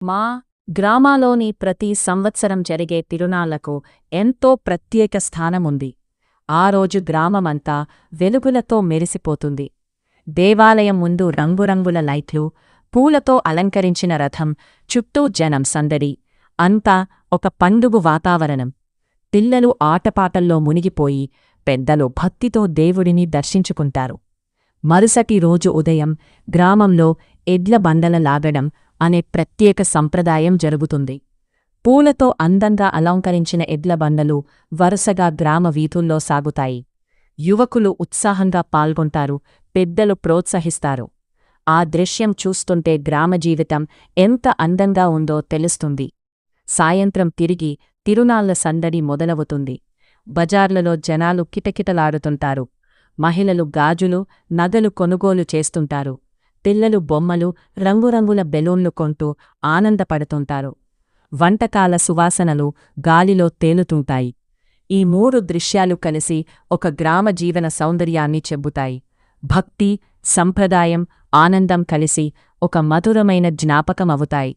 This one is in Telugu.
మా గ్రామాలోని ప్రతి సంవత్సరం జరిగే తిరునాళ్లకు ఎంతో ప్రత్యేక స్థానముంది. ఆ రోజు గ్రామమంతా వెలుగులతో మెరిసిపోతుంది. దేవాలయం ముందు రంగురంగుల లైట్లు, పూలతో అలంకరించిన రథం, చుట్టూ జనం సందడి. అంతా ఒక పండుగ వాతావరణం. పిల్లలు ఆటపాటల్లో మునిగిపోయి, పెద్దలు భక్తితో దేవుడిని దర్శించుకుంటారు. మరుసటి రోజు ఉదయం గ్రామంలో ఎడ్ల బండల లాగడం అనే ప్రత్యేక సంప్రదాయం జరుగుతుంది. పూలతో అందంగా అలంకరించిన ఎడ్ల బండలు వరుసగా గ్రామ వీధుల్లో సాగుతాయి. యువకులు ఉత్సాహంగా పాల్గొంటారు, పెద్దలు ప్రోత్సహిస్తారు. ఆ దృశ్యం చూస్తుంటే గ్రామ జీవితం ఎంత అందంగా ఉందో తెలుస్తుంది. సాయంత్రం తిరిగి తిరునాళ్ల సందడి మొదలవుతుంది. బజార్లలో జనాలు కిటకిటలాడుతుంటారు. మహిళలు గాజులు, నగలు కొనుగోలు చేస్తుంటారు. పిల్లలు బొమ్మలు, రంగురంగుల బెలూన్లు కొంటూ ఆనందపడుతుంటారు. వంటకాల సువాసనలు గాలిలో తేలుతుంటాయి. ఈ మూడు దృశ్యాలు కలిసి ఒక గ్రామ జీవన సౌందర్యాన్ని చెబుతాయి. భక్తి, సంప్రదాయం, ఆనందం కలిసి ఒక మధురమైన జ్ఞాపకమవుతాయి.